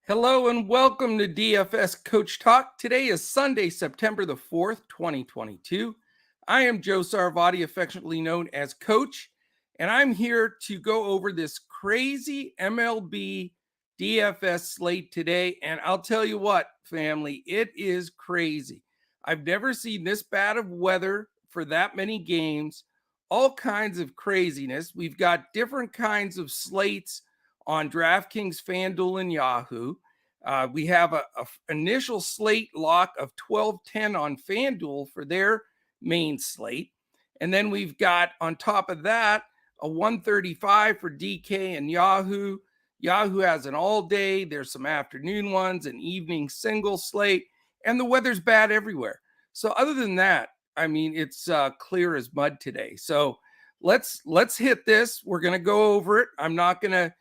Hello and welcome to DFS Coach Talk. Today is Sunday, September the 4th, 2022. I am Joe Sarvati, affectionately known as Coach, and I'm here to go over this crazy MLB DFS slate today. And I'll tell you what, family, it is crazy. I've never seen this bad of weather for that many games, all kinds of craziness. We've got different kinds of slates on DraftKings, FanDuel, and Yahoo. We have a initial slate lock of 12-10 on FanDuel for their main slate. And then we've got on top of that a 135 for DK and Yahoo. Yahoo has an all day. There's some afternoon ones, an evening single slate, and the weather's bad everywhere. So other than that, I mean, it's clear as mud today. So let's hit this. We're going to go over it. I'm not going to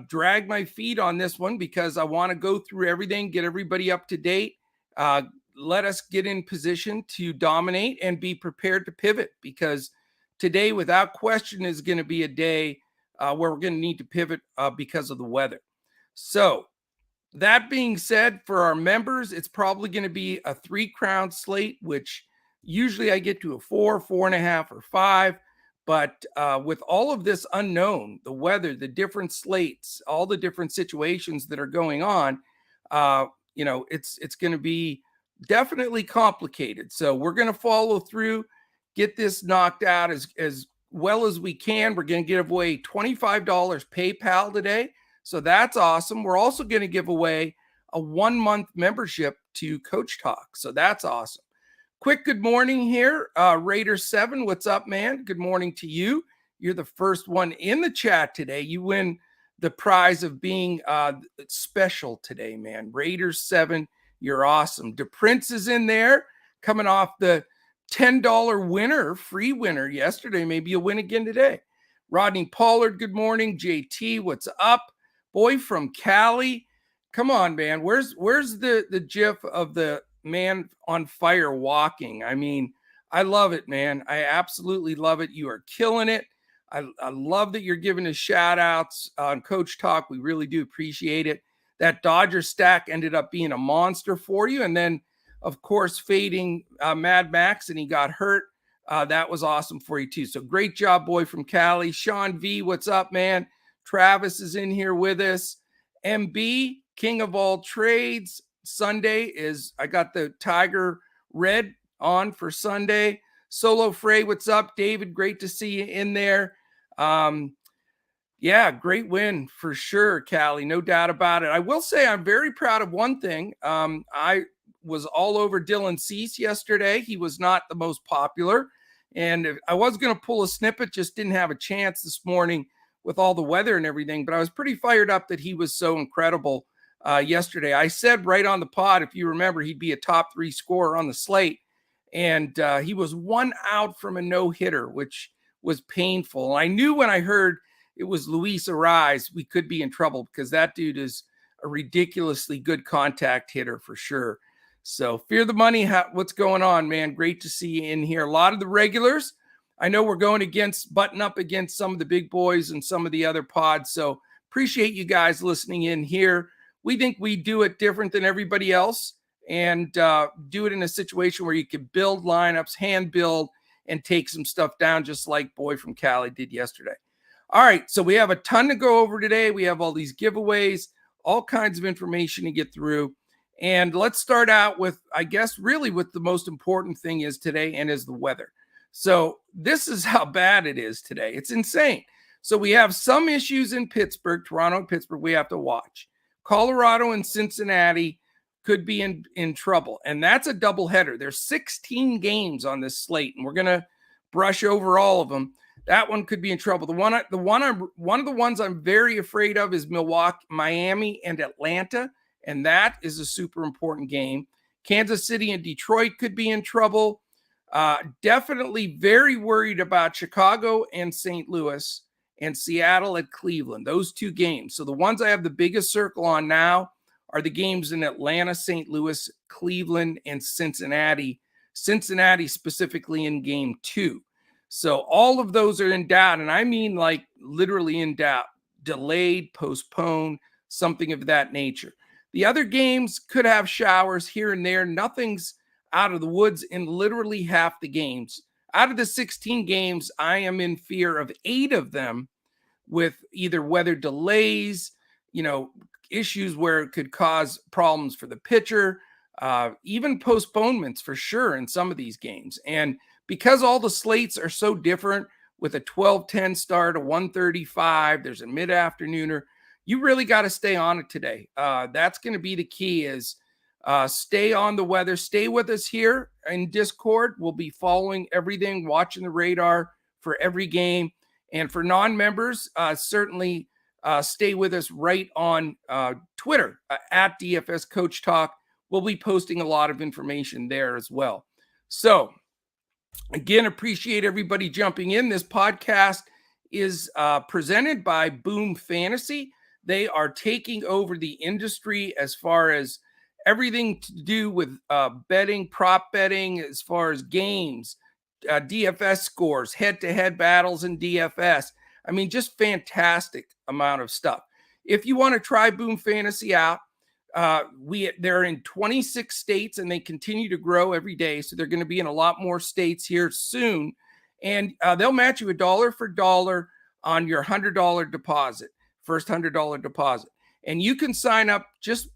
drag my feet on this one because I want to go through everything, get everybody up to date. Let us get in position to dominate and be prepared to pivot, because today, without question, is going to be a day where we're going to need to pivot because of the weather. So that being said, for our members, it's probably going to be a 3-crown slate, which usually I get to a 4, 4.5, or 5. But with all of this unknown, the weather, the different slates, all the different situations that are going on, it's going to be definitely complicated. So we're going to follow through, get this knocked out as well as we can. We're going to give away $25 PayPal today. So that's awesome. We're also going to give away a 1-month membership to Coach Talk. So that's awesome. Quick good morning here. Raider7, what's up, man? Good morning to you. You're the first one in the chat today. You win the prize of being special today, man. Raider7, you're awesome. DePrince is in there, coming off the $10 winner, free winner yesterday. Maybe you'll win again today. Rodney Pollard, good morning. JT, what's up? Boy from Cali. Come on, man. Where's the gif of the man on fire walking? I mean, I love it, man. I absolutely love it. You are killing it. I love that you're giving us shout outs on Coach Talk. We really do appreciate it. That Dodger stack ended up being a monster for you. And then, of course, fading Mad Max, and he got hurt. That was awesome for you too. So great job, boy from Cali. Sean V, what's up, man? Travis is in here with us. MB, king of all trades. Sunday is, I got the Tiger Red on for Sunday. Solo Frey, what's up? David, great to see you in there. Yeah, great win for sure, Callie, no doubt about it. I will say I'm very proud of one thing. I was all over Dylan Cease yesterday. He was not the most popular, and I was going to pull a snippet, just didn't have a chance this morning with all the weather and everything, but I was pretty fired up that he was so incredible yesterday. I said right on the pod, if you remember, he'd be a top 3 scorer on the slate. And he was 1 out from a no-hitter, which was painful. And I knew when I heard it was Luis Arraez, we could be in trouble, because that dude is a ridiculously good contact hitter for sure. So Fear the Money, what's going on, man? Great to see you in here. A lot of the regulars. I know we're going button up against some of the big boys and some of the other pods. So appreciate you guys listening in here. We think we do it different than everybody else, and do it in a situation where you can build lineups, hand build, and take some stuff down, just like boy from Cali did yesterday. All right, so we have a ton to go over today. We have all these giveaways, all kinds of information to get through. And let's start out with, I guess, really what the most important thing is today, and is the weather. So this is how bad it is today. It's insane. So we have some issues in Pittsburgh, Toronto and Pittsburgh we have to watch. Colorado and Cincinnati could be in trouble, and that's a doubleheader. There's 16 games on this slate, and we're going to brush over all of them. That one could be in trouble. One of the ones I'm very afraid of is Milwaukee, Miami, and Atlanta, and that is a super important game. Kansas City and Detroit could be in trouble. Definitely very worried about Chicago and St. Louis, and Seattle at Cleveland, those 2 games. So the ones I have the biggest circle on now are the games in Atlanta, St. Louis, Cleveland, and Cincinnati. Cincinnati specifically in game 2. So all of those are in doubt, and I mean literally in doubt, delayed, postponed, something of that nature. The other games could have showers here and there. Nothing's out of the woods in literally half the games. Out of the 16 games, I am in fear of 8 of them with either weather delays, issues where it could cause problems for the pitcher, even postponements for sure in some of these games. And because all the slates are so different, with a 12:10 start, a 1:35, there's a mid-afternooner, you really got to stay on it today. That's going to be the key is stay on the weather. Stay with us here in Discord. We'll be following everything, watching the radar for every game. And for non-members, certainly stay with us right on Twitter at DFS Coach Talk. We'll be posting a lot of information there as well. So again, appreciate everybody jumping in. This podcast is presented by Boom Fantasy. They are taking over the industry as far as everything to do with betting, prop betting, as far as games, DFS scores, head-to-head battles in DFS. I mean, just fantastic amount of stuff. If you want to try Boom Fantasy out, they're in 26 states and they continue to grow every day. So they're going to be in a lot more states here soon. And they'll match you $1 for $1 on your $100 deposit, first $100 deposit. And you can sign up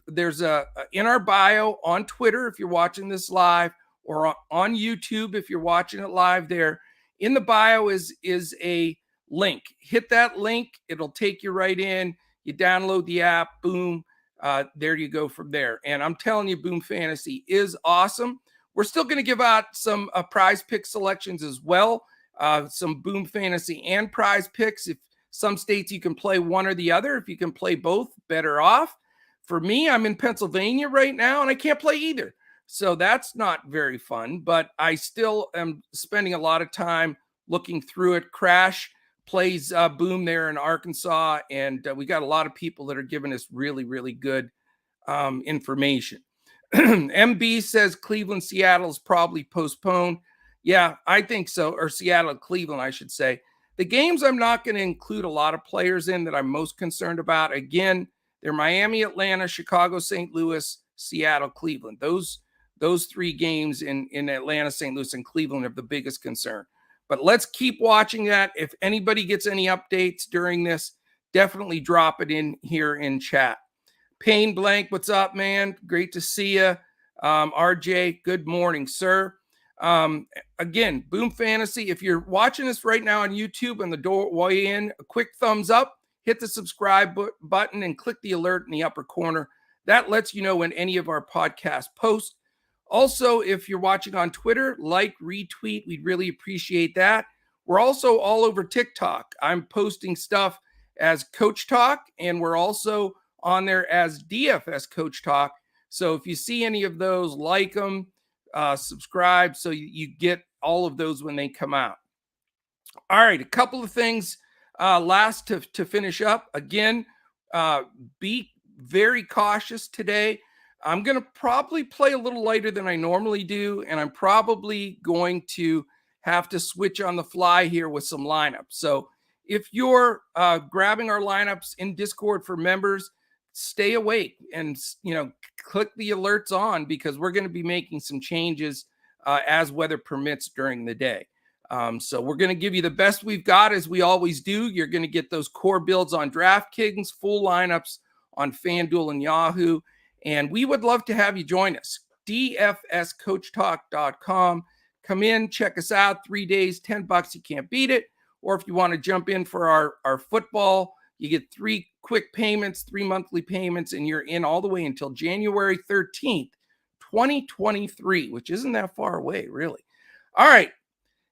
there's in our bio on Twitter if you're watching this live, or on YouTube if you're watching it live there. In the bio is a link. Hit that link. It'll take you right in. You download the app, boom. There you go from there. And I'm telling you, Boom Fantasy is awesome. We're still going to give out some prize pick selections as well. Some Boom Fantasy and prize picks. If some states you can play one or the other. If you can play both, better off. For me, I'm in Pennsylvania right now and I can't play either. So that's not very fun, but I still am spending a lot of time looking through it. Crash plays Boom there in Arkansas, and we got a lot of people that are giving us really, really good information. MB says Cleveland, Seattle is probably postponed. Yeah, I think so, or Seattle, Cleveland, I should say. The games I'm not going to include a lot of players in that I'm most concerned about. Again, they're Miami, Atlanta, Chicago, St. Louis, Seattle, Cleveland. Those 3 games in Atlanta, St. Louis, and Cleveland are the biggest concern. But let's keep watching that. If anybody gets any updates during this, definitely drop it in here in chat. Payne Blank, what's up, man? Great to see you. RJ, good morning, sir. Again, Boom Fantasy, if you're watching this right now on YouTube on the doorway in, a quick thumbs up, hit the subscribe button, and click the alert in the upper corner. That lets you know when any of our podcasts post. Also, if you're watching on Twitter, like, retweet. We'd really appreciate that. We're also all over TikTok. I'm posting stuff as Coach Talk, and we're also on there as DFS Coach Talk. So if you see any of those, like them, subscribe so you get all of those when they come out. All right, a couple of things last to finish up. Again, be very cautious today. I'm going to probably play a little lighter than I normally do, and I'm probably going to have to switch on the fly here with some lineups. So if you're grabbing our lineups in Discord for members, stay awake and click the alerts on, because we're going to be making some changes as weather permits during the day. So we're going to give you the best we've got, as we always do. You're going to get those core builds on DraftKings, full lineups on FanDuel and Yahoo. And we would love to have you join us. DFSCoachTalk.com. Come in, check us out. 3 days, $10. You can't beat it. Or if you want to jump in for our football, you get 3 quick payments, 3 monthly payments, and you're in all the way until January 13th, 2023, which isn't that far away, really. All right.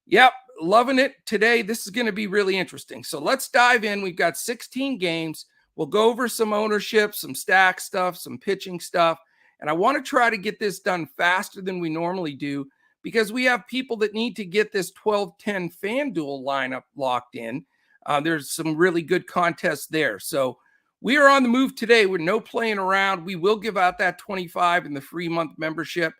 Yep, loving it today. This is going to be really interesting. So let's dive in. We've got 16 games. We'll go over some ownership, some stack stuff, some pitching stuff. And I want to try to get this done faster than we normally do, because we have people that need to get this 12-10 FanDuel lineup locked in. There's some really good contests there. So we are on the move today with no playing around. We will give out that 25 in the free month membership.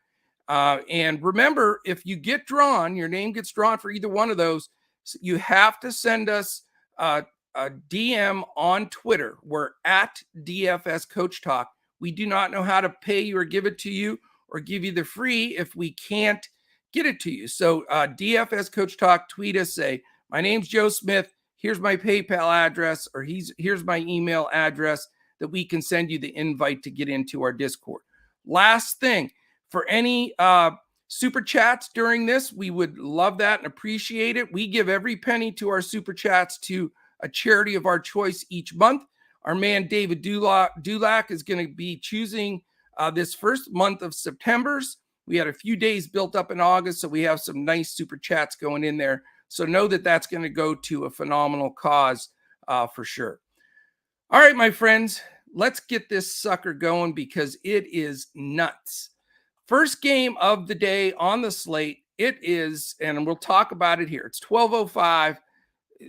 And remember, if you get drawn, your name gets drawn for either one of those, you have to send us a DM on Twitter. We're at DFS Coach Talk We do not know how to pay you or give it to you or give you the free if we can't get it to you. So DFS Coach Talk, tweet us, say, my name's Joe Smith. Here's my PayPal address, or here's my email address that we can send you the invite to get into our Discord. Last thing, for any super chats during this, we would love that and appreciate it. We give every penny to our super chats to a charity of our choice each month. Our man David Dulac is going to be choosing this first month of September's. We had a few days built up in August, so we have some nice super chats going in there. So know that that's going to go to a phenomenal cause for sure. All right, my friends, let's get this sucker going because it is nuts. First game of the day on the slate, it is, and we'll talk about it here. It's 12:05,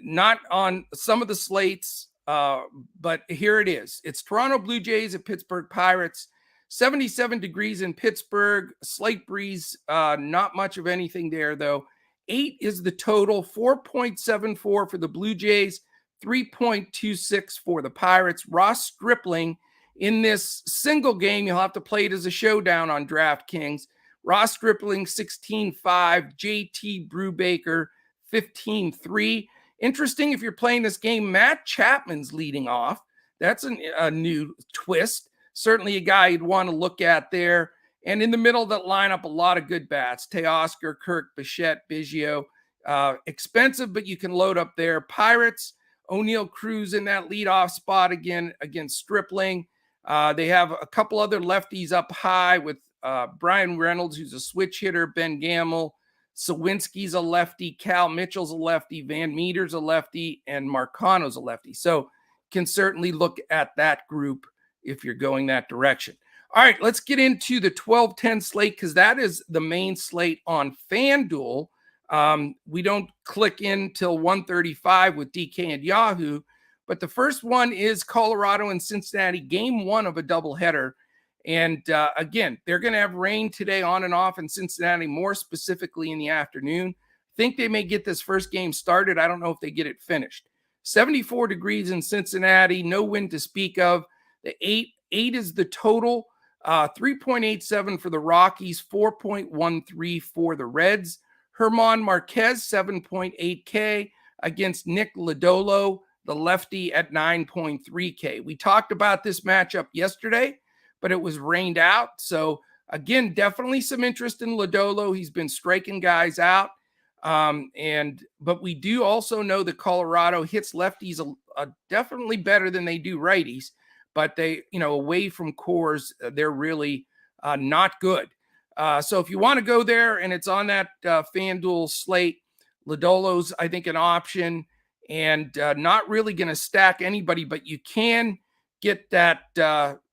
not on some of the slates, but here it is. It's Toronto Blue Jays at Pittsburgh Pirates. 77 degrees in Pittsburgh, slight breeze, not much of anything there though. 8 is the total, 4.74 for the Blue Jays, 3.26 for the Pirates. Ross Stripling in this single game, you'll have to play it as a showdown on DraftKings. Ross Stripling, 16.5, JT Brubaker, 15.3. Interesting, if you're playing this game, Matt Chapman's leading off. That's a new twist. Certainly a guy you'd want to look at there. And in the middle of that lineup, a lot of good bats. Teoscar, Kirk, Bichette, Biggio. Expensive, but you can load up there. Pirates, O'Neill Cruz in that leadoff spot again against Stripling. They have a couple other lefties up high with Brian Reynolds, who's a switch hitter, Ben Gamel. Sawinski's a lefty. Cal Mitchell's a lefty. Van Meter's a lefty. And Marcano's a lefty. So can certainly look at that group if you're going that direction. All right, let's get into the 12-10 slate because that is the main slate on FanDuel. We don't click in till 1:35 with DK and Yahoo, but the first one is Colorado and Cincinnati, game one of a doubleheader. And again, they're going to have rain today on and off in Cincinnati, more specifically in the afternoon. I think they may get this first game started. I don't know if they get it finished. 74 degrees in Cincinnati, no wind to speak of. The 8 is the total, 3.87 for the Rockies, 4.13 for the Reds. Herman Marquez, 7.8K against Nick Lodolo, the lefty, at 9.3K. We talked about this matchup yesterday, but it was rained out. So again, definitely some interest in Lodolo. He's been striking guys out. But we do also know that Colorado hits lefties definitely better than they do righties. But they, away from cores, they're really not good. So if you want to go there and it's on that FanDuel slate, Lodolo's, I think, an option, and not really going to stack anybody, but you can get that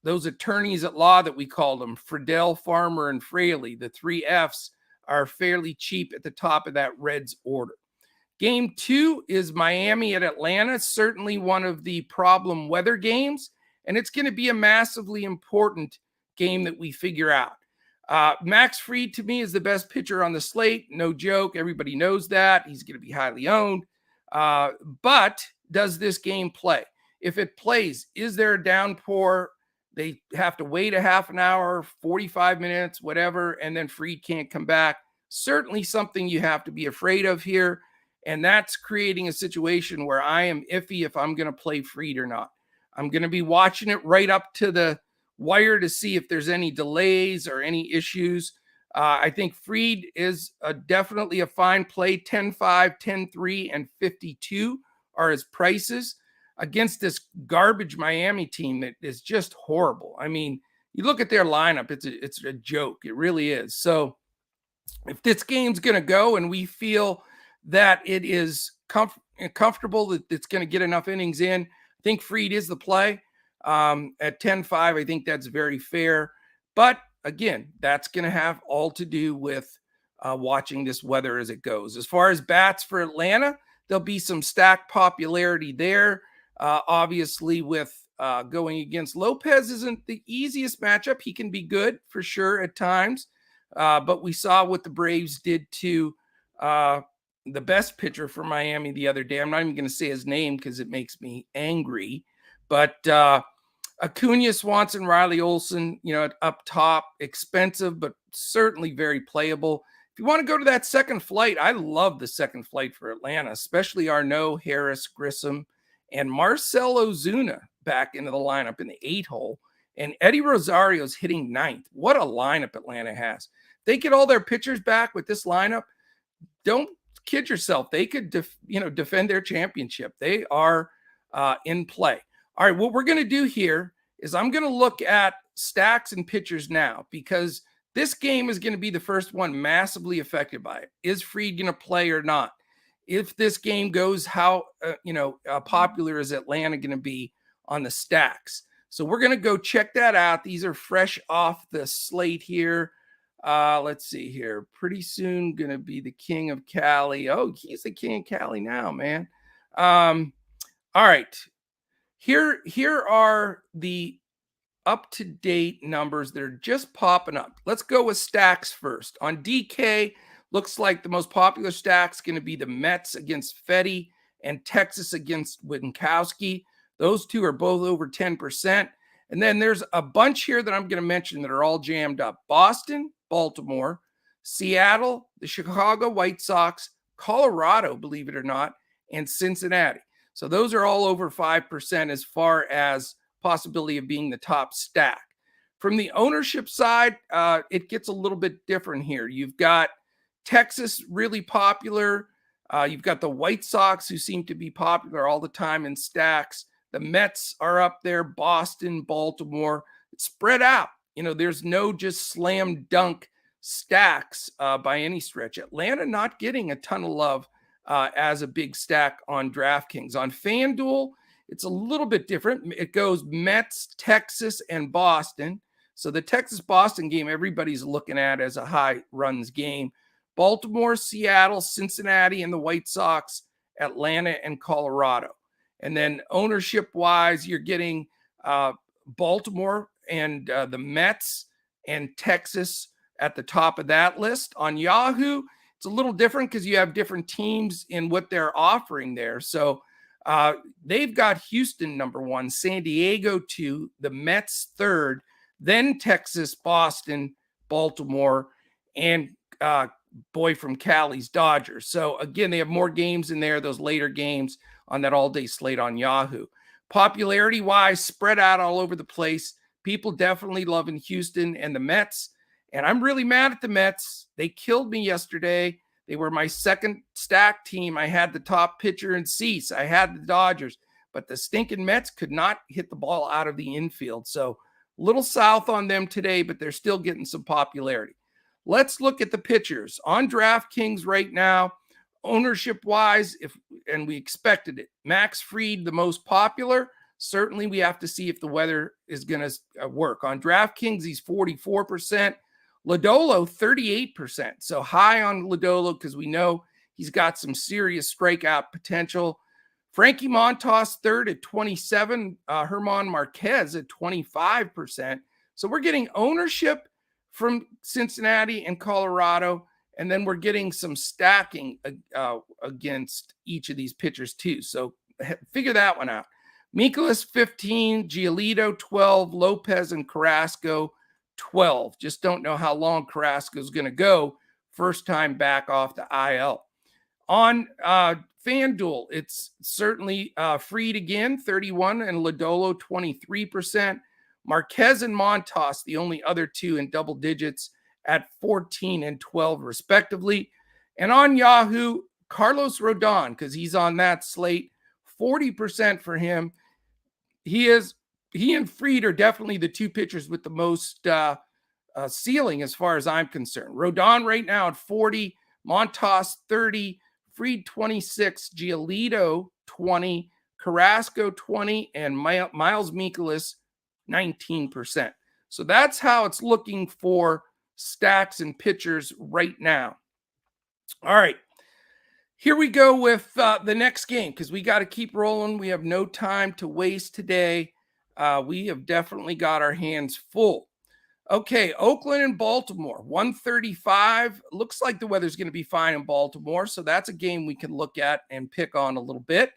those attorneys at law that we call them, Friedel, Farmer, and Fraley. The 3 Fs are fairly cheap at the top of that Reds order. Game 2 is Miami at Atlanta, certainly one of the problem weather games. And it's going to be a massively important game that we figure out. Max Fried, to me, is the best pitcher on the slate. No joke. Everybody knows that. He's going to be highly owned. But does this game play? If it plays, is there a downpour? They have to wait a half an hour, 45 minutes, whatever, and then Fried can't come back. Certainly something you have to be afraid of here. And that's creating a situation where I am iffy if I'm going to play Fried or not. I'm going to be watching it right up to the wire to see if there's any delays or any issues. I think Fried is definitely a fine play. 10-5, 10-3, and 52 are his prices against this garbage Miami team that is just horrible. I mean, you look at their lineup, it's a joke. It really is. So if this game's going to go and we feel that it is comfortable that it's going to get enough innings in, I think Fried is the play. At 10-5, I think that's very fair. But again, that's going to have all to do with watching this weather as it goes. As far as bats for Atlanta, there'll be some stacked popularity there. Obviously, with going against Lopez isn't the easiest matchup. He can be good for sure at times. But we saw what the Braves did to the best pitcher for Miami the other day. I'm not even going to say his name because it makes me angry. But Acuna, Swanson, Riley Olson, up top, expensive, but certainly very playable. If you want to go to that second flight, I love the second flight for Atlanta, especially Arnaud, Harris, Grissom, and Marcell Ozuna back into the lineup in the 8-hole. And Eddie Rosario's hitting 9th. What a lineup Atlanta has. They get all their pitchers back with this lineup. Don't kid yourself. They could, defend their championship. They are in play. All right, what we're going to do here is I'm going to look at stacks and pitchers now, because this game is going to be the first one massively affected by it. Is Fried going to play or not? If this game goes, how popular is Atlanta going to be on the stacks? So we're going to go check that out. These are fresh off the slate here. Let's see here. Pretty soon going to be the king of Cali. Oh, he's the king of Cali now, man. All right. Here are the up-to-date numbers that are just popping up. Let's go with stacks first. On DK, looks like the most popular stack's going to be the Mets against Fetty and Texas against Winkowski. Those two are both over 10%. And then there's a bunch here that I'm going to mention that are all jammed up. Boston, Baltimore, Seattle, the Chicago White Sox, Colorado, believe it or not, and Cincinnati. So those are all over 5% as far as possibility of being the top stack. From the ownership side, it gets a little bit different here. You've got Texas really popular. You've got the White Sox, who seem to be popular all the time in stacks. The Mets are up there, Boston, Baltimore. It's spread out. There's no just slam dunk stacks by any stretch. Atlanta not getting a ton of love as a big stack on DraftKings. On FanDuel, it's a little bit different. It goes Mets, Texas, and Boston. So the Texas-Boston game, everybody's looking at as a high runs game. Baltimore, Seattle, Cincinnati, and the White Sox, Atlanta, and Colorado. And then ownership-wise, you're getting Baltimore and the Mets and Texas at the top of that list. On Yahoo, it's a little different because you have different teams in what they're offering there. So they've got Houston number 1, San Diego 2, the Mets 3rd, then Texas, Boston, Baltimore, and boy from Cali's Dodgers. So again, they have more games in there, those later games on that all-day slate on Yahoo. Popularity-wise, spread out all over the place. People definitely loving Houston and the Mets. And I'm really mad at the Mets. They killed me yesterday. They were my second stack team. I had the top pitcher in Cease. I had the Dodgers. But the stinking Mets could not hit the ball out of the infield. So a little south on them today, but they're still getting some popularity. Let's look at the pitchers. On DraftKings right now, ownership-wise, and we expected it, Max Fried, the most popular. Certainly we have to see if the weather is going to work. On DraftKings, he's 44%. Lodolo, 38%. So high on Lodolo because we know he's got some serious strikeout potential. Frankie Montas, 3rd at 27%. Herman Marquez at 25%. So we're getting ownership from Cincinnati and Colorado, and then we're getting some stacking against each of these pitchers too. So figure that one out. Mikolas, 15, Giolito, 12, Lopez and Carrasco, 12. Just don't know how long Carrasco is going to go. First time back off the IL. On FanDuel, it's certainly Fried again, 31, and Lodolo, 23%. Marquez and Montas, the only other two in double digits at 14 and 12, respectively. And on Yahoo, Carlos Rodon, because he's on that slate, 40% for him. He and Fried are definitely the two pitchers with the most ceiling as far as I'm concerned. Rodon right now at 40, Montas 30, Fried 26, Giolito 20, Carrasco 20, and Miles Mikolas 19%. So that's how it's looking for stacks and pitchers right now. All right. Here we go with the next game because we got to keep rolling. We have no time to waste today. We have definitely got our hands full. Okay, Oakland and Baltimore, 135. Looks like the weather's going to be fine in Baltimore, so that's a game we can look at and pick on a little bit.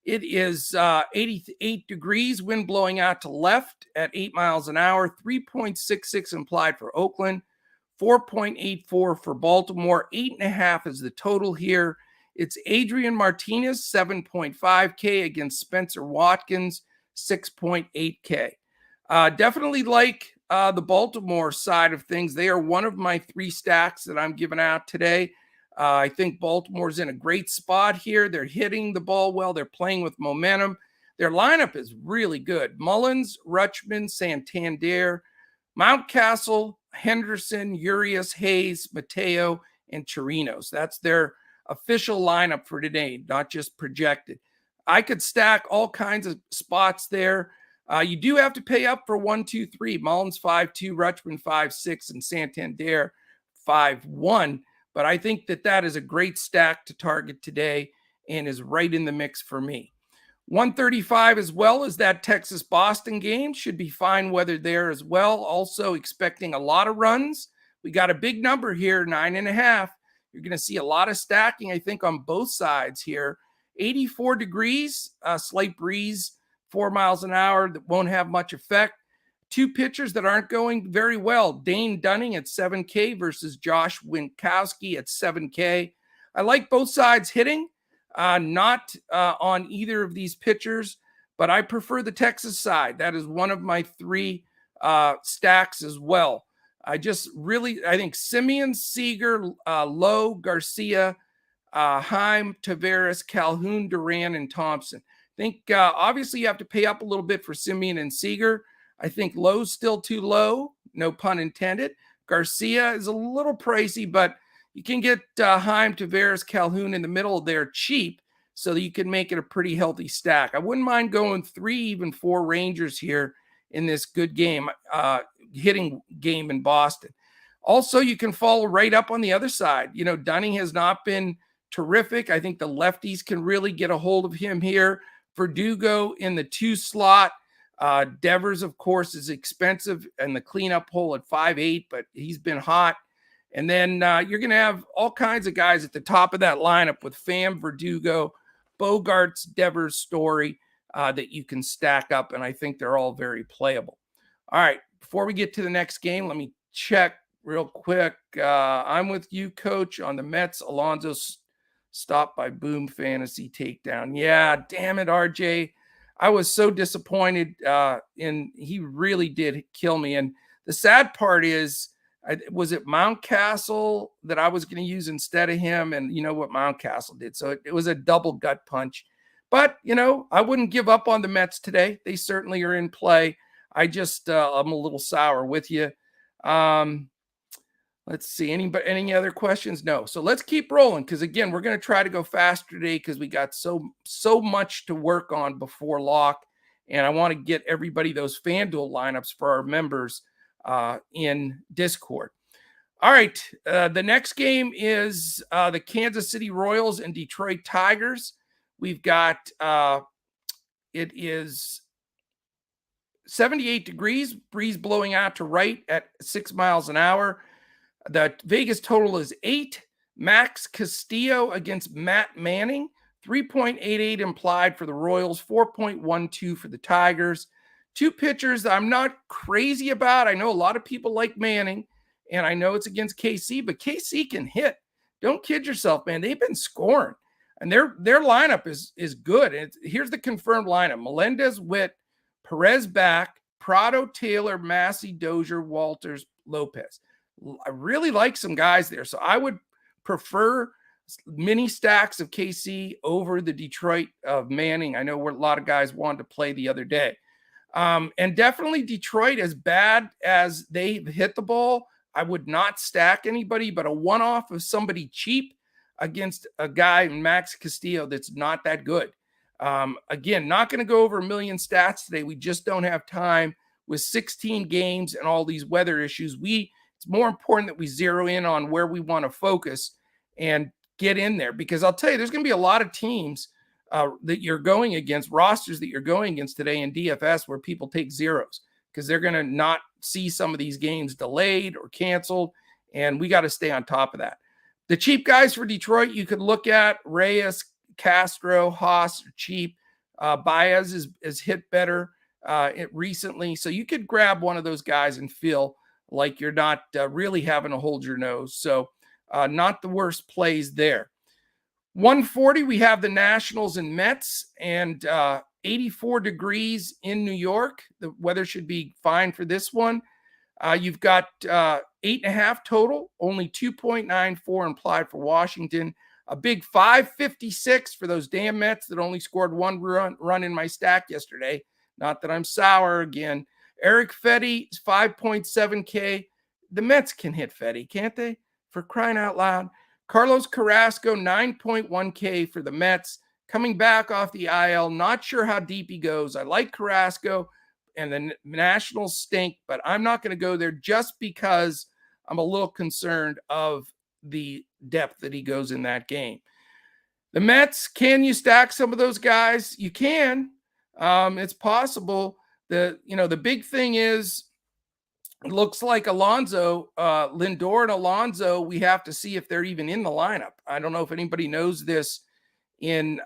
It is 88 degrees, wind blowing out to left at 8 miles an hour, 3.66 implied for Oakland, 4.84 for Baltimore, 8.5 is the total here. It's Adrian Martinez, 7.5K against Spencer Watkins, 6.8K. Definitely like the Baltimore side of things. They are one of my 3 stacks that I'm giving out today. I think Baltimore's in a great spot here. They're hitting the ball well. They're playing with momentum. Their lineup is really good. Mullins, Rutschman, Santander, Mountcastle, Henderson, Urias, Hayes, Mateo, and Chirinos. That's their official lineup for today, not just projected. I could stack all kinds of spots there. You do have to pay up for 1, 2, 3. Mullins 5-2, Rutschman 5-6, and Santander 5-1. But I think that is a great stack to target today and is right in the mix for me. 135 as well as that Texas-Boston game. Should be fine weather there as well. Also expecting a lot of runs. We got a big number here, 9.5. You're going to see a lot of stacking, I think, on both sides here. 84 degrees, slight breeze, 4 miles an hour. That won't have much effect. 2 pitchers that aren't going very well. Dane Dunning at 7K versus Josh Winkowski at 7K. I like both sides hitting, not on either of these pitchers, but I prefer the Texas side. That is one of my 3 stacks as well. I think Simeon, Seager, Lowe, Garcia, Heim, Taveras, Calhoun, Duran, and Thompson. I think obviously you have to pay up a little bit for Simeon and Seager. I think Lowe's still too low, no pun intended. Garcia is a little pricey, but you can get Heim, Taveras, Calhoun in the middle there cheap so that you can make it a pretty healthy stack. I wouldn't mind going 3, even 4 Rangers here in this good game, hitting game in Boston. Also, you can follow right up on the other side. You know, Dunning has not been terrific. I think the lefties can really get a hold of him here. Verdugo in the 2 slot. Devers, of course, is expensive and the cleanup hole at 5.8, but he's been hot. And then you're going to have all kinds of guys at the top of that lineup with Pham, Verdugo, Bogarts, Devers, Story that you can stack up, and I think they're all very playable. All right, before we get to the next game, let me check real quick. I'm with you, Coach, on the Mets. Alonso stopped by Boom Fantasy takedown. Yeah, damn it, RJ. I was so disappointed he really did kill me. And the sad part is, was it Mountcastle that I was going to use instead of him? And you know what Mountcastle did. So it was a double gut punch. But, you know, I wouldn't give up on the Mets today. They certainly are in play. I'm a little sour with you. Let's see. Any other questions? No. So let's keep rolling because, again, we're going to try to go faster today because we got so much to work on before lock. And I want to get everybody those FanDuel lineups for our members in Discord. All right. The next game is the Kansas City Royals and Detroit Tigers. We've got it is 78 degrees, breeze blowing out to right at 6 miles an hour. The Vegas total is 8. Max Castillo against Matt Manning, 3.88 implied for the Royals, 4.12 for the Tigers. 2 pitchers that I'm not crazy about. I know a lot of people like Manning, and I know it's against KC, but KC can hit. Don't kid yourself, man. They've been scoring, and their lineup is good. Here's the confirmed lineup: Melendez, Witt, Perez back, Prado, Taylor, Massey, Dozier, Walters, Lopez. I really like some guys there. So I would prefer mini stacks of KC over the Detroit of Manning. I know a lot of guys wanted to play the other day. And definitely Detroit, as bad as they hit the ball, I would not stack anybody, but a one-off of somebody cheap against a guy, Max Castillo, that's not that good. Again, not going to go over 1 million stats today. We just don't have time with 16 games and all these weather issues. It's more important that we zero in on where we want to focus and get in there, because I'll tell you, there's going to be a lot of teams that you're going against, rosters that you're going against today in DFS where people take zeros because they're going to not see some of these games delayed or canceled, and we got to stay on top of that. The cheap guys for Detroit, you could look at Reyes, Castro, Haas are cheap. Baez is hit better recently. So you could grab one of those guys and feel like you're not really having to hold your nose. So not the worst plays there. 140, we have the Nationals and Mets, and 84 degrees in New York. The weather should be fine for this one. You've got 8.5 total, only 2.94 implied for Washington. A big 556 for those damn Mets that only scored one run in my stack yesterday. Not that I'm sour again. Eric Fetty is 5.7K. The Mets can hit Fetty, can't they? For crying out loud. Carlos Carrasco, 9.1K for the Mets. Coming back off the IL, not sure how deep he goes. I like Carrasco, and the Nationals stink, but I'm not going to go there just because I'm a little concerned of the depth that he goes in that game. The Mets, can you stack some of those guys? You can. It's possible. The big thing is, it looks like Alonso, Lindor and Alonso, we have to see if they're even in the lineup. I don't know if anybody knows this in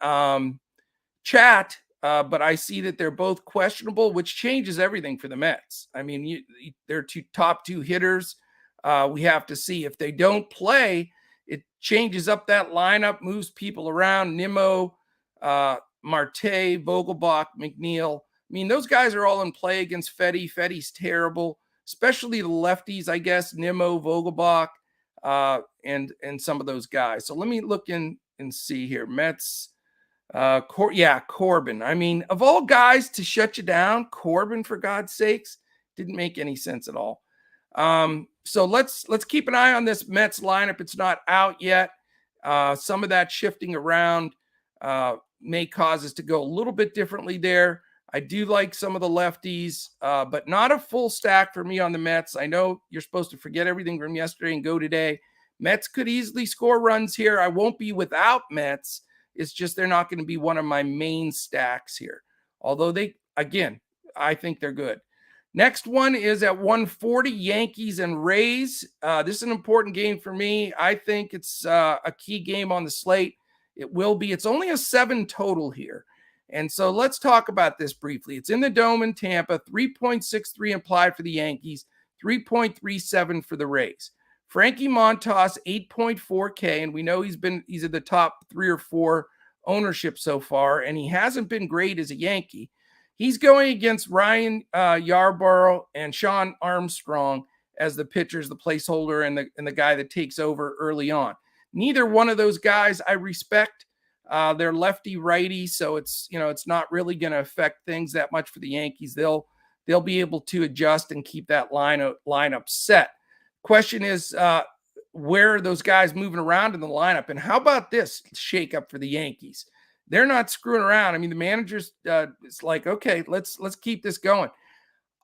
chat, but I see that they're both questionable, which changes everything for the Mets. I mean, they're top two hitters. We have to see if they don't play, it changes up that lineup, moves people around. Nimmo, Marte, Vogelbach, McNeil. I mean, those guys are all in play against Fetty. Fetty's terrible, especially the lefties, I guess, Nimmo, Vogelbach, and some of those guys. So let me look in and see here. Mets, Corbin. I mean, of all guys to shut you down, Corbin, for God's sakes, didn't make any sense at all. So let's keep an eye on this Mets lineup. It's not out yet. Some of that shifting around may cause us to go a little bit differently there. I do like some of the lefties, but not a full stack for me on the Mets. I know you're supposed to forget everything from yesterday and go today. Mets could easily score runs here. I won't be without Mets. It's just they're not going to be one of my main stacks here. Although I think they're good. Next one is at 140, Yankees and Rays. This is an important game for me. I think it's a key game on the slate. It will be. It's only a 7 total here. And so let's talk about this briefly. It's in the Dome in Tampa, 3.63 implied for the Yankees, 3.37 for the Rays. Frankie Montas, 8.4K, and we know he's at the top 3 or 4 ownership so far, and he hasn't been great as a Yankee. He's going against Ryan Yarbrough and Sean Armstrong as the pitchers, the placeholder, and the guy that takes over early on. Neither one of those guys I respect. They're lefty righty, so it's not really going to affect things that much for the Yankees. They'll be able to adjust and keep that lineup set. Question is, where are those guys moving around in the lineup? And how about this shakeup for the Yankees? They're not screwing around. I mean, the manager's it's like, okay, let's keep this going.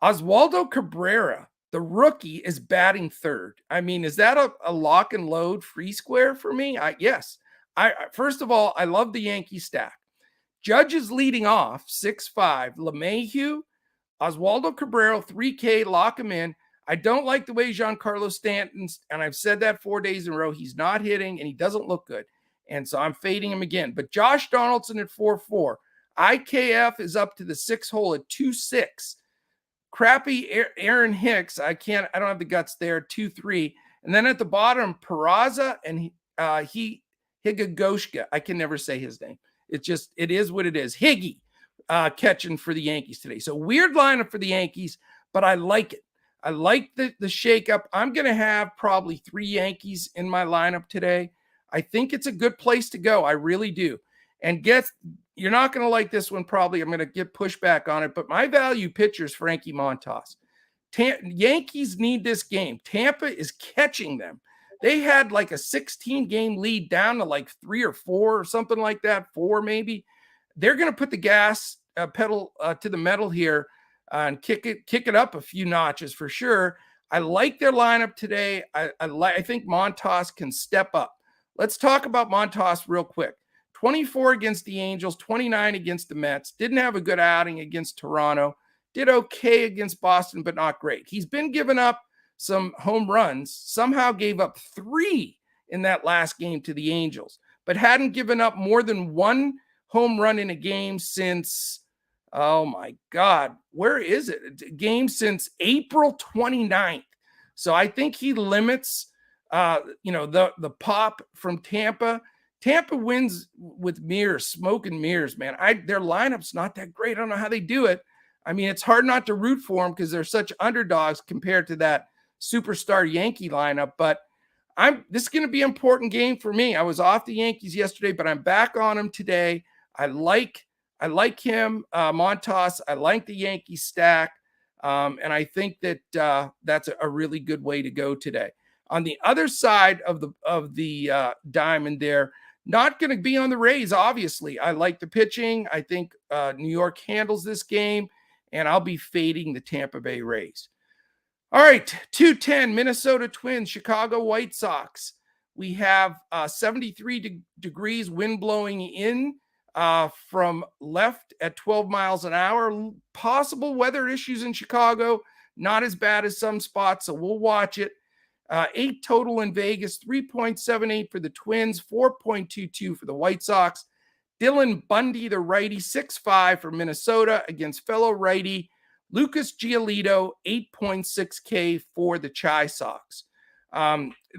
Oswaldo Cabrera, the rookie, is batting third. I mean, is that a lock and load free square for me? Yes. First of all, I love the Yankee stack. Judge is leading off, 6'5". LeMahieu, Oswaldo Cabrera, 3K, lock him in. I don't like the way Giancarlo Stanton's, and I've said that 4 days in a row. He's not hitting, and he doesn't look good. And so I'm fading him again. But Josh Donaldson at 4.4. IKF is up to the 6 hole at 2.6. Crappy Aaron Hicks. I don't have the guts there, 2.3. And then at the bottom, Peraza and Higagoshka. I can never say his name. It is what it is. Higgy catching for the Yankees today. So weird lineup for the Yankees, but I like it. I like the shakeup. I'm going to have probably 3 Yankees in my lineup today. I think it's a good place to go. I really do. And you're not going to like this one probably. I'm going to get pushback on it, but my value pitcher is Frankie Montas. Yankees need this game. Tampa is catching them. They had like a 16-game lead down to like 3 or 4 or something like that, 4 maybe. They're going to put the gas pedal to the metal here and kick it up a few notches for sure. I like their lineup today. I think Montas can step up. Let's talk about Montas real quick. 24 against the Angels, 29 against the Mets. Didn't have a good outing against Toronto. Did okay against Boston, but not great. He's been giving up some home runs. Somehow gave up 3 in that last game to the Angels, but hadn't given up more than 1 home run in a game since, oh my God, where is it? A game since April 29th. So I think he limits, the pop from Tampa. Tampa wins with mirrors, smoke and mirrors, man. Their lineup's not that great. I don't know how they do it. I mean, it's hard not to root for them because they're such underdogs compared to that superstar Yankee lineup. But this is going to be an important game for me. I was off the Yankees yesterday, but I'm back on them today. I like him, Montas. I like the Yankee stack, and I think that that's a really good way to go today. On the other side of the diamond there, not going to be on the Rays, obviously. I like the pitching. I think New York handles this game, and I'll be fading the Tampa Bay Rays. All right, 210, Minnesota Twins, Chicago White Sox. We have 73 degrees, wind blowing in from left at 12 miles an hour. Possible weather issues in Chicago, not as bad as some spots, so we'll watch it. 8 total in Vegas, 3.78 for the Twins, 4.22 for the White Sox. Dylan Bundy, the righty, 6.5 for Minnesota against fellow righty Lucas Giolito, 8.6K for the Chi Sox.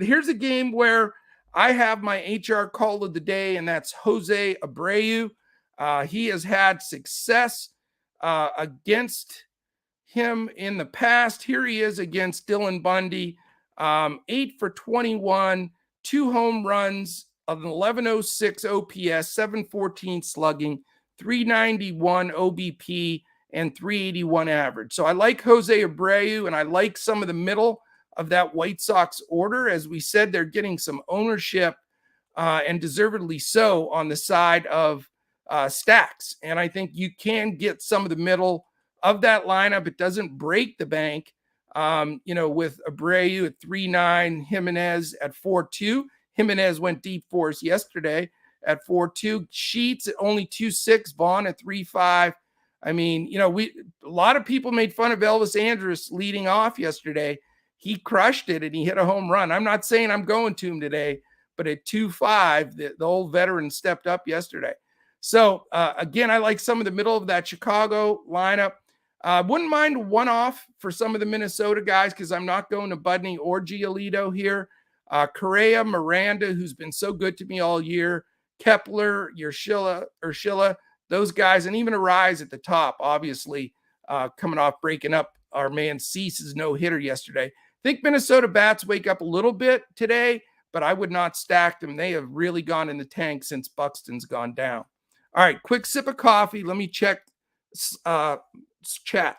Here's a game where I have my HR call of the day, and that's Jose Abreu. He has had success against him in the past. Here he is against Dylan Bundy. 8 for 21, 2 home runs, an 1106 OPS, 714 slugging, 391 OBP, and 381 average. So I like Jose Abreu, and I like some of the middle of that White Sox order. As we said, they're getting some ownership, and deservedly so, on the side of stacks. And I think you can get some of the middle of that lineup. It doesn't break the bank. With Abreu at 3.9, Jimenez at 4.2. Jimenez went deep for us yesterday at 4.2. Sheets at only 2.6. Vaughn at 3.5. I mean, a lot of people made fun of Elvis Andrus leading off yesterday. He crushed it and he hit a home run. I'm not saying I'm going to him today, but at 2.5, the old veteran stepped up yesterday. So again, I like some of the middle of that Chicago lineup. Wouldn't mind one off for some of the Minnesota guys because I'm not going to Budney or Giolito here. Correa, Miranda, who's been so good to me all year, Kepler, Urshela, those guys, and even a rise at the top, obviously, coming off breaking up our man Cease's no-hitter yesterday. I think Minnesota bats wake up a little bit today, but I would not stack them. They have really gone in the tank since Buxton's gone down. All right, quick sip of coffee. Let me check chat.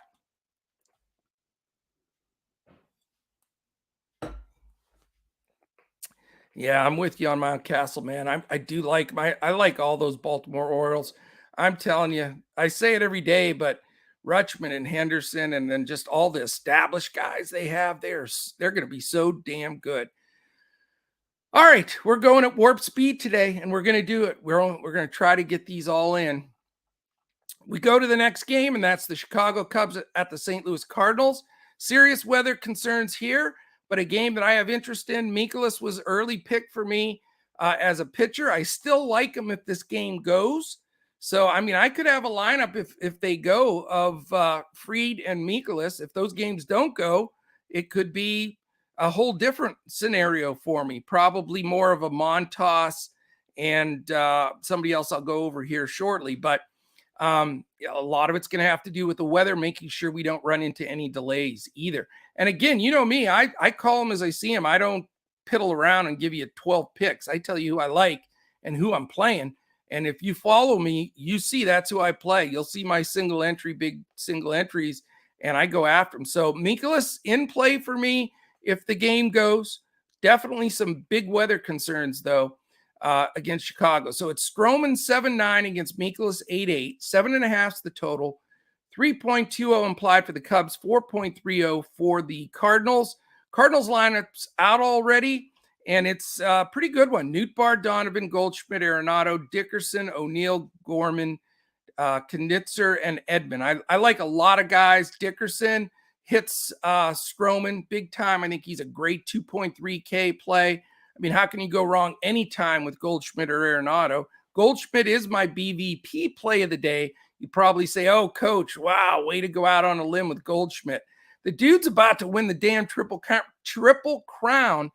Yeah, I'm with you on Mount Castle, man. I do like I like all those Baltimore Orioles. I'm telling you, I say it every day, but Rutschman and Henderson and then just all the established guys they have, they're going to be so damn good. All right, we're going at warp speed today, and we're going to do it. We're going to try to get these all in. We go to the next game, and that's the Chicago Cubs at the St. Louis Cardinals. Serious weather concerns here, but a game that I have interest in. Mikolas was early pick for me as a pitcher. I still like him if this game goes. So, I mean, I could have a lineup if they go of Fried and Mikolas. If those games don't go, it could be a whole different scenario for me. Probably more of a Montas and somebody else I'll go over here shortly. But a lot of it's going to have to do with the weather, making sure we don't run into any delays either. And again, you know me, I call them as I see them. I don't piddle around and give you 12 picks. I tell you who I like and who I'm playing. And if you follow me, you see that's who I play. You'll see my big single entries, and I go after them. So Mikolas in play for me if the game goes. Definitely some big weather concerns, though, against Chicago. So it's Stroman 7.9 against Mikolas 8.8. 7.5 is the total. 3.20 implied for the Cubs. 4.30 for the Cardinals. Cardinals lineup's out already. And it's a pretty good one. Nootbaar, Donovan, Goldschmidt, Arenado, Dickerson, O'Neill, Gorman, Knitzer, and Edman. I like a lot of guys. Dickerson hits Stroman big time. I think he's a great 2.3K play. I mean, how can you go wrong anytime with Goldschmidt or Arenado? Goldschmidt is my BVP play of the day. You probably say, oh, coach, wow, way to go out on a limb with Goldschmidt. The dude's about to win the damn triple crown.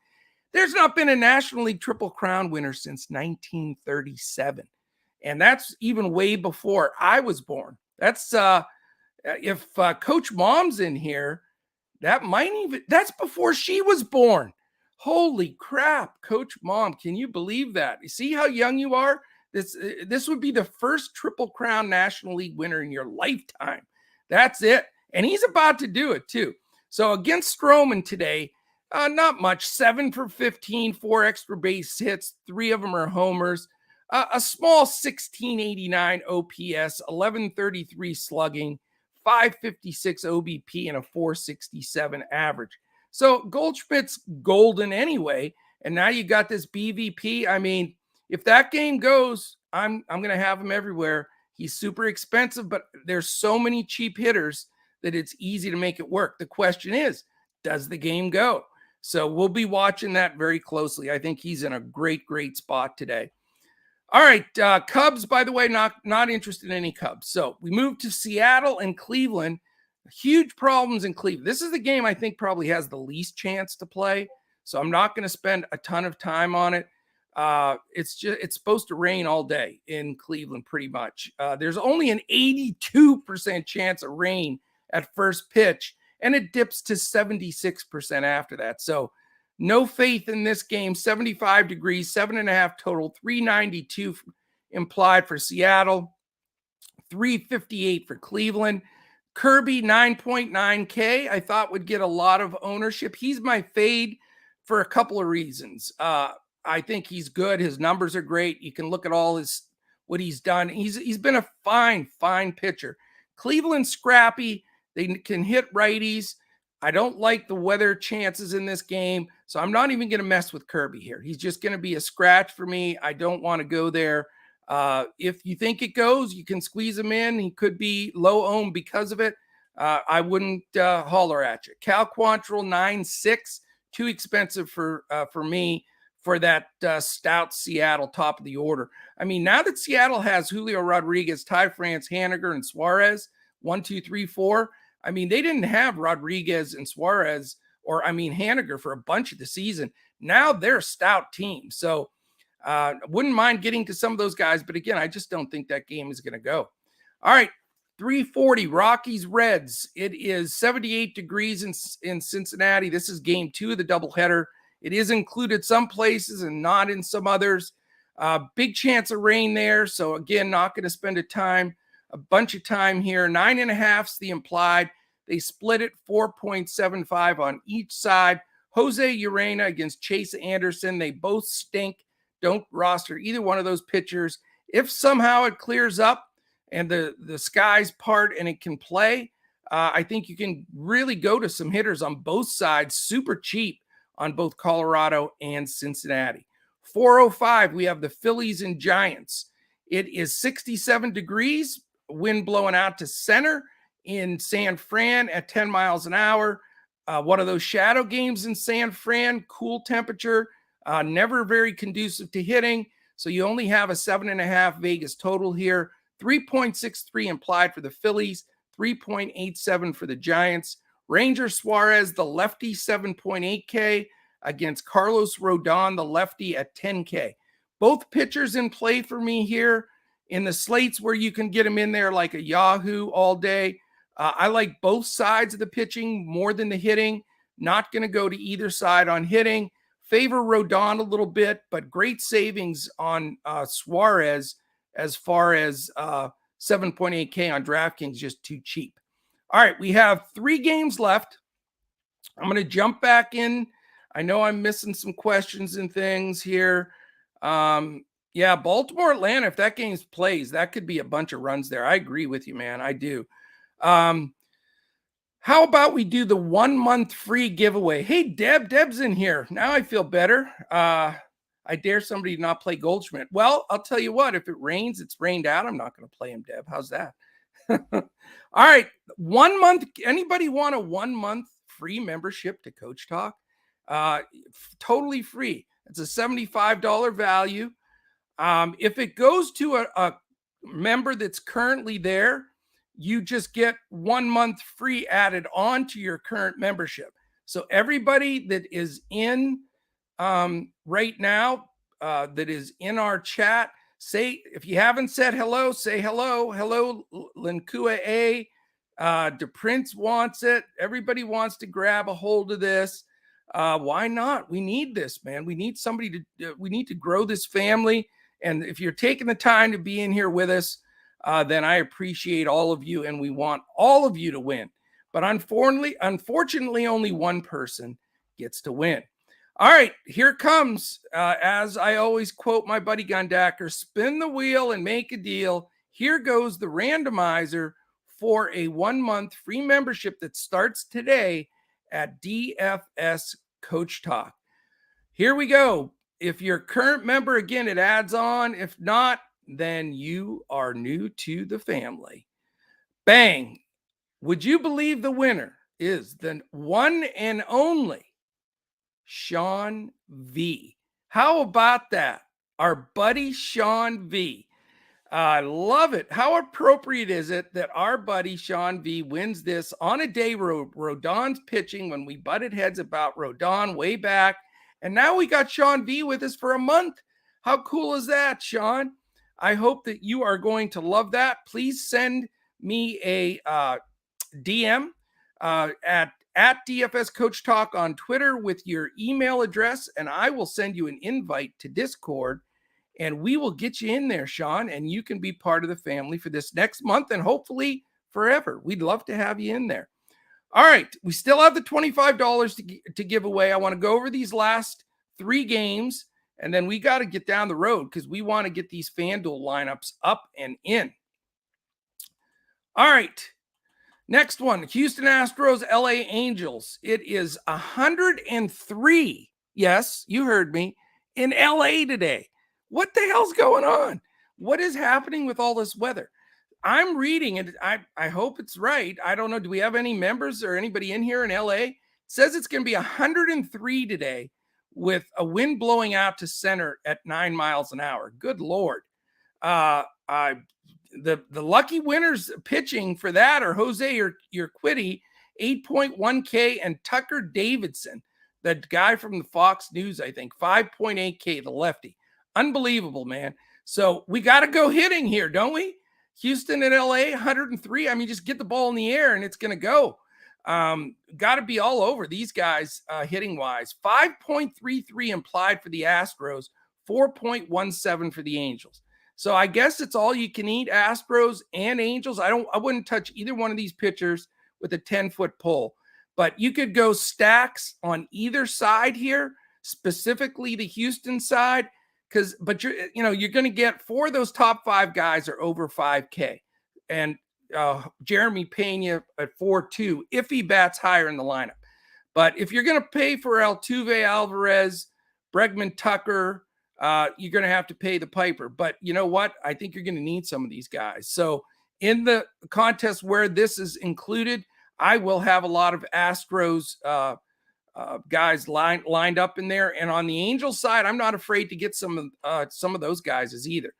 There's not been a National League Triple Crown winner since 1937. And that's even way before I was born. That's if Coach Mom's in here, that's before she was born. Holy crap, Coach Mom. Can you believe that? You see how young you are? This would be the first Triple Crown National League winner in your lifetime. That's it. And he's about to do it too. So against Stroman today, not much. 7 for 15, 4 extra base hits. 3 of them are homers. A small 1689 OPS, 1133 slugging, 556 OBP, and a 467 average. So Goldschmidt's golden anyway. And now you got this BVP. I mean, if that game goes, I'm going to have him everywhere. He's super expensive, but there's so many cheap hitters that it's easy to make it work. The question is, does the game go? So we'll be watching that very closely. I think he's in a great spot today. All right, Cubs, by the way, not interested in any Cubs. So we move to Seattle and Cleveland. Huge problems in Cleveland. This is the game I think probably has the least chance to play. So I'm not going to spend a ton of time on it. It's supposed to rain all day in Cleveland pretty much. There's only an 82% chance of rain at first pitch, and it dips to 76% after that. So no faith in this game. 75 degrees, 7.5 total, 392 implied for Seattle, 358 for Cleveland. Kirby, 9.9K, I thought would get a lot of ownership. He's my fade for a couple of reasons. I think he's good. His numbers are great. You can look at all what he's done. He's been a fine pitcher. Cleveland scrappy. They can hit righties. I don't like the weather chances in this game, so I'm not even going to mess with Kirby here. He's just going to be a scratch for me. I don't want to go there. If you think it goes, you can squeeze him in. He could be low owned because of it. I wouldn't holler at you. Cal Quantrill, 9.6, too expensive for me for that stout Seattle top of the order. I mean, now that Seattle has Julio Rodriguez, Ty France, Haniger, and Suarez, 1, 2, 3, 4. I mean, they didn't have Rodriguez and Suarez, Haniger for a bunch of the season. Now they're a stout team. So wouldn't mind getting to some of those guys. But again, I just don't think that game is going to go. All right, 340, Rockies, Reds. It is 78 degrees in Cincinnati. This is game 2 of the doubleheader. It is included some places and not in some others. Big chance of rain there. So again, not going to spend a bunch of time here. 9.5's the implied. They split it 4.75 on each side. Jose Urena against Chase Anderson. They both stink. Don't roster either one of those pitchers. If somehow it clears up and the skies part and it can play, I think you can really go to some hitters on both sides, super cheap on both Colorado and Cincinnati. 405, we have the Phillies and Giants. It is 67 degrees, wind blowing out to center in San Fran at 10 miles an hour. One of those shadow games in San Fran, cool temperature, never very conducive to hitting. So you only have a 7.5 Vegas total here. 3.63 implied for the Phillies, 3.87 for the Giants. Ranger Suarez, the lefty, 7.8K against Carlos Rodon, the lefty, at 10K. Both pitchers in play for me here in the slates where you can get them in there like a Yahoo all day. I like both sides of the pitching more than the hitting. Not going to go to either side on hitting. Favor Rodon a little bit, but great savings on Suarez as far as 7.8K on DraftKings, just too cheap. All right, we have 3 games left. I'm going to jump back in. I know I'm missing some questions and things here. Yeah, Baltimore, Atlanta, if that game plays, that could be a bunch of runs there. I agree with you, man. I do. How about we do the 1 month free giveaway? Hey, Deb's in here. Now I feel better. I dare somebody to not play Goldschmidt. Well, I'll tell you what, if it rains, it's rained out. I'm not going to play him, Deb. How's that? All right. 1 month. Anybody want a 1 month free membership to Coach Talk? Totally free. It's a $75 value. If it goes to a member that's currently there, you just get 1 month free added on to your current membership. So everybody that is in right now, that is in our chat, say, if you haven't said hello, say hello. Hello, Linkua A. DePrince wants it. Everybody wants to grab a hold of this. Why not? We need this, man. We need somebody to, we need to grow this family. And if you're taking the time to be in here with us, then I appreciate all of you, and we want all of you to win. But unfortunately, only one person gets to win. All right, here comes, as I always quote my buddy Gundacker, spin the wheel and make a deal. Here goes the randomizer for a 1 month free membership that starts today at DFS Coach Talk. Here we go. If you're a current member, again, it adds on. If not, then you are new to the family. Bang. Would you believe the winner is the one and only Sean V? How about that? Our buddy Sean V. I love it. How appropriate is it that our buddy Sean V wins this on a day Rodon's pitching, when we butted heads about Rodon way back? And now we got Sean V with us for a month. How cool is that, Sean? I hope that you are going to love that. Please send me a DM at DFS Coach Talk on Twitter with your email address, and I will send you an invite to Discord, and we will get you in there, Sean, and you can be part of the family for this next month and hopefully forever. We'd love to have you in there. All right, we still have the $25 to give away. I want to go over these last 3 games, and then we got to get down the road because we want to get these FanDuel lineups up and in. All right, next one, Houston Astros, LA Angels. It is 103. Yes, you heard me, in LA today. What the hell's going on? What is happening with all this weather? I'm reading it. I hope it's right. I don't know. Do we have any members or anybody in here in LA? It says it's going to be 103 today with a wind blowing out to center at 9 miles an hour. Good Lord. The lucky winners pitching for that are Jose Urquidy, 8.1K, and Tucker Davidson, the guy from the Fox News, I think, 5.8K, the lefty. Unbelievable, man. So we got to go hitting here, don't we? Houston and LA, 103. I mean, just get the ball in the air and it's going to go. Got to be all over these guys hitting wise. 5.33 implied for the Astros, 4.17 for the Angels. So I guess it's all you can eat, Astros and Angels. I wouldn't touch either one of these pitchers with a 10-foot pole, but you could go stacks on either side here, specifically the Houston side. But you're going to get 4 of those top 5 guys are over 5K, and Jeremy Pena at 4.2 if he bats higher in the lineup. But if you're going to pay for Altuve, Alvarez, Bregman, Tucker, you're going to have to pay the piper. But you know what? I think you're going to need some of these guys. So in the contest where this is included, I will have a lot of Astros guys lined up in there. And on the Angels side, I'm not afraid to get some of those guys as either.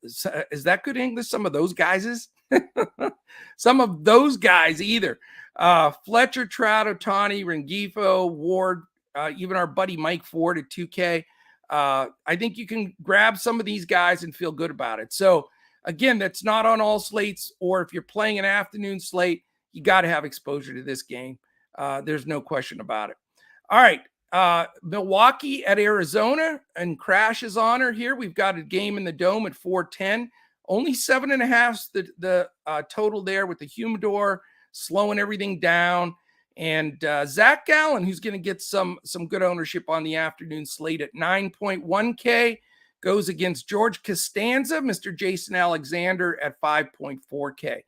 Is that good English? Some of those guys is some of those guys either. Fletcher, Trout, Ohtani, Rengifo, Ward, even our buddy Mike Ford at 2K. I think you can grab some of these guys and feel good about it. So again, that's not on all slates, or if you're playing an afternoon slate, you got to have exposure to this game. There's no question about it. All right. Milwaukee at Arizona, and Crash's honor here. We've got a game in the Dome at 4:10. Only 7.5 the total there, with the humidor slowing everything down. And Zach Gallen, who's going to get some good ownership on the afternoon slate at 9.1K, goes against George Costanza, Mr. Jason Alexander at 5.4K.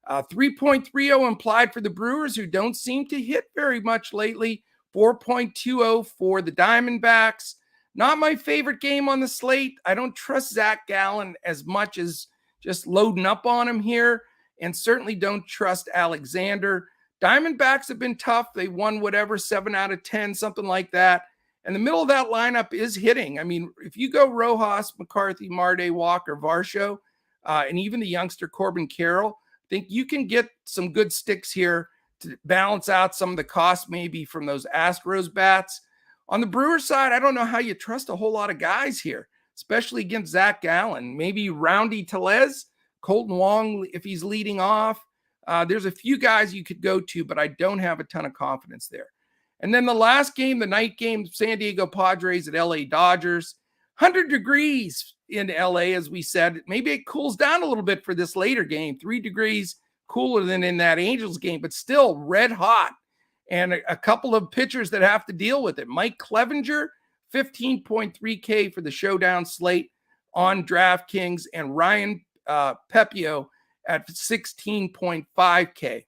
3.30 implied for the Brewers, who don't seem to hit very much lately. 4.20 for the Diamondbacks. Not my favorite game on the slate. I don't trust Zach Gallen as much as just loading up on him here, and certainly don't trust Alexander. Diamondbacks have been tough. They won 7 out of 10, something like that. And the middle of that lineup is hitting. I mean, if you go Rojas, McCarthy, Marte, Walker, Varsho, and even the youngster Corbin Carroll, I think you can get some good sticks here to balance out some of the costs maybe from those Astros bats. On the Brewers side, I don't know how you trust a whole lot of guys here, especially against Zach Gallen. Maybe Roundy Tellez, Colton Wong if he's leading off. There's a few guys you could go to, but I don't have a ton of confidence there. And then the last game, the night game, San Diego Padres at LA Dodgers. 100 degrees in LA, as we said. Maybe it cools down a little bit for this later game. 3 degrees cooler than in that Angels game, but still red hot. And a couple of pitchers that have to deal with it. Mike Clevenger, 15.3K for the showdown slate on DraftKings, and Ryan Pepio at 16.5K.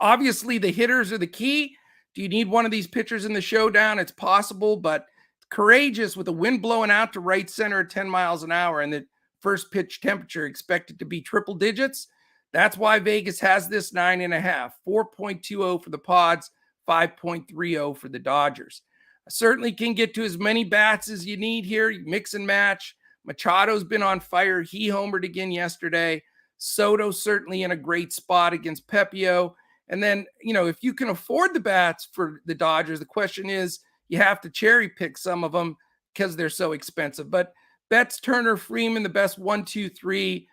Obviously, the hitters are the key. Do you need one of these pitchers in the showdown? It's possible, but courageous with the wind blowing out to right center at 10 miles an hour and the first pitch temperature expected to be triple digits. That's why Vegas has this 9.5, 4.20 for the Pods, 5.30 for the Dodgers. I certainly can get to as many bats as you need here. You mix and match. Machado's been on fire. He homered again yesterday. Soto certainly in a great spot against Pepio. And then, if you can afford the bats for the Dodgers, the question is, you have to cherry pick some of them because they're so expensive. But Betts, Turner, Freeman, the best 1, 2, 3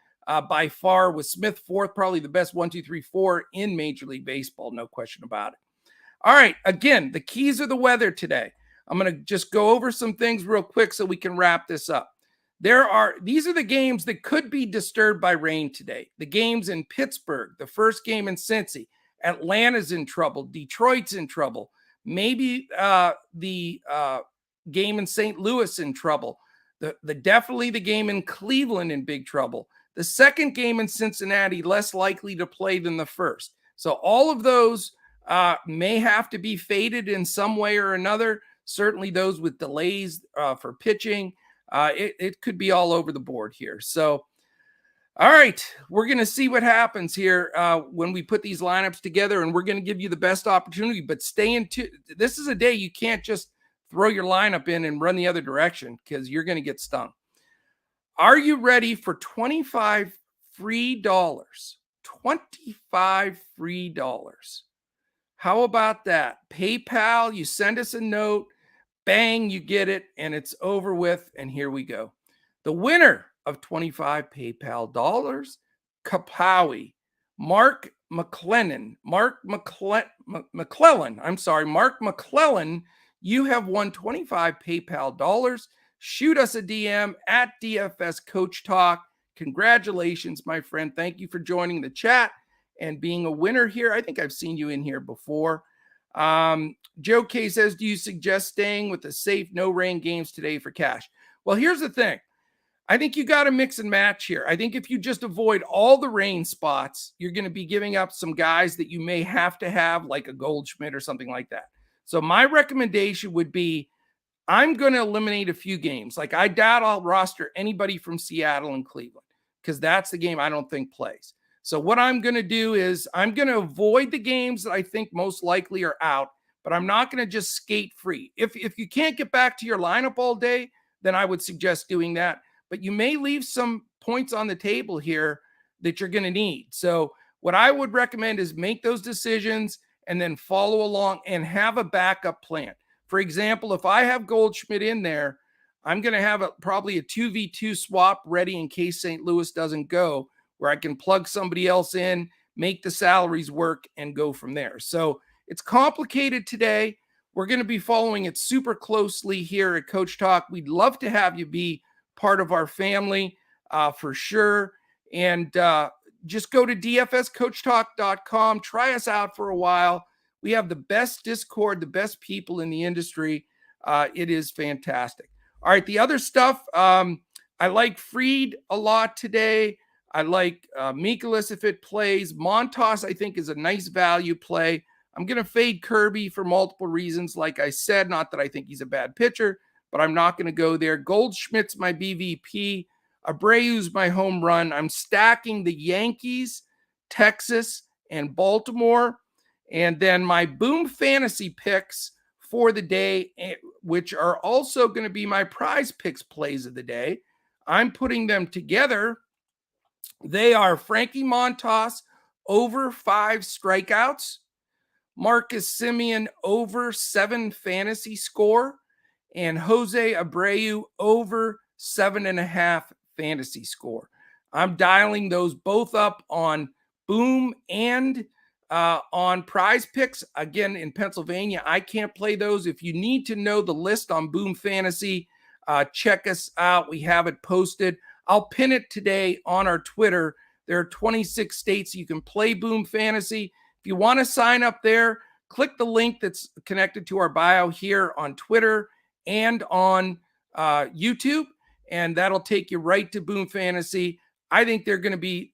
by far, with Smith fourth, probably the best 1, 2, 3, 4 in Major League Baseball. No question about it. All right. Again, the keys are the weather today. I'm going to just go over some things real quick so we can wrap this up. These are the games that could be disturbed by rain today. The games in Pittsburgh, the first game in Cincy. Atlanta's in trouble. Detroit's in trouble. Maybe the game in St. Louis in trouble. Definitely the game in Cleveland in big trouble. The second game in Cincinnati less likely to play than the first. So all of those may have to be faded in some way or another. Certainly those with delays for pitching. It could be all over the board here. So. All right, we're going to see what happens here when we put these lineups together, and we're going to give you the best opportunity. But this is a day you can't just throw your lineup in and run the other direction because you're going to get stung. Are you ready for $25 free? $25 free. How about that? PayPal, you send us a note, bang, you get it, and it's over with, and here we go. The winner of 25 PayPal dollars, Kapowie, Mark McClellan. Mark McClellan, you have won 25 PayPal dollars. Shoot us a DM at DFS Coach Talk. Congratulations, my friend. Thank you for joining the chat and being a winner here. I think I've seen you in here before. Joe K says, do you suggest staying with the safe no rain games today for cash? Well, here's the thing. I think you got to mix and match here. I think if you just avoid all the rain spots, you're going to be giving up some guys that you may have to have, like a Goldschmidt or something like that. So my recommendation would be, I'm going to eliminate a few games. Like, I doubt I'll roster anybody from Seattle and Cleveland because that's the game I don't think plays. So what I'm going to do is I'm going to avoid the games that I think most likely are out, but I'm not going to just skate free. If you can't get back to your lineup all day, then I would suggest doing that. But you may leave some points on the table here that you're going to need. So what I would recommend is make those decisions and then follow along and have a backup plan. For example, if I have Goldschmidt in there, I'm going to have probably a 2v2 swap ready in case St. Louis doesn't go, where I can plug somebody else in, make the salaries work, and go from there. So it's complicated today. We're going to be following it super closely here at Coach Talk. We'd love to have you be part of our family for sure. And just go to dfscoachtalk.com. Try us out for a while. We have the best Discord, the best people in the industry. It is fantastic. All right, the other stuff, I like Fried a lot today. I like Mikolas if it plays. Montas, I think, is a nice value play. I'm going to fade Kirby for multiple reasons. Like I said, not that I think he's a bad pitcher, but I'm not going to go there. Goldschmidt's my BVP. Abreu's my home run. I'm stacking the Yankees, Texas, and Baltimore. And then my boom fantasy picks for the day, which are also going to be my prize picks plays of the day. I'm putting them together. They are Frankie Montas over 5 strikeouts, Marcus Semien over 7 fantasy score, and Jose Abreu over 7.5 fantasy score. I'm dialing those both up on Boom and on Prize Picks. Again, in Pennsylvania, I can't play those. If you need to know the list on Boom Fantasy, check us out. We have it posted. I'll pin it today on our Twitter. There are 26 states you can play Boom Fantasy. If you want to sign up there, click the link that's connected to our bio here on Twitter and on YouTube, and that'll take you right to Boom Fantasy. I think they're going to be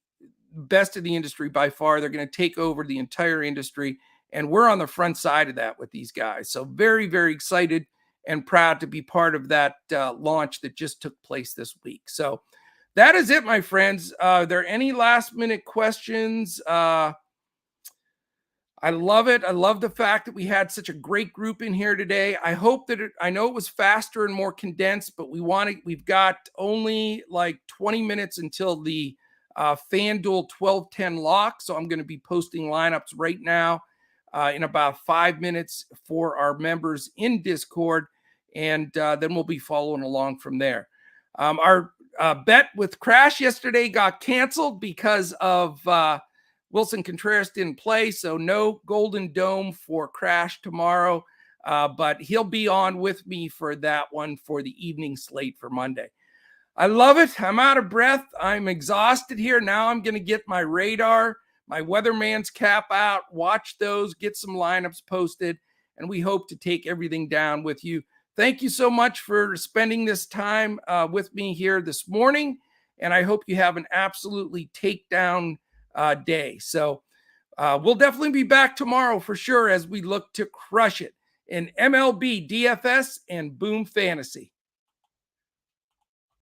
best in the industry by far. They're going to take over the entire industry, and we're on the front side of that with these guys. So very, very excited and proud to be part of that launch that just took place this week. So that is it, my friends. Are there any last minute questions? I love it. I love the fact that we had such a great group in here today. I hope that I know it was faster and more condensed, but we've got only like 20 minutes until the FanDuel 12-10 lock. So I'm going to be posting lineups right now in about 5 minutes for our members in Discord. And then we'll be following along from there. Our bet with Crash yesterday got canceled because of Wilson Contreras didn't play, so no Golden Dome for Crash tomorrow, but he'll be on with me for that one for the evening slate for Monday. I love it. I'm out of breath. I'm exhausted here. Now I'm going to get my radar, my weatherman's cap out, watch those, get some lineups posted, and we hope to take everything down with you. Thank you so much for spending this time with me here this morning, and I hope you have an absolutely takedown day. So we'll definitely be back tomorrow for sure as we look to crush it in MLB, DFS, and Boom Fantasy.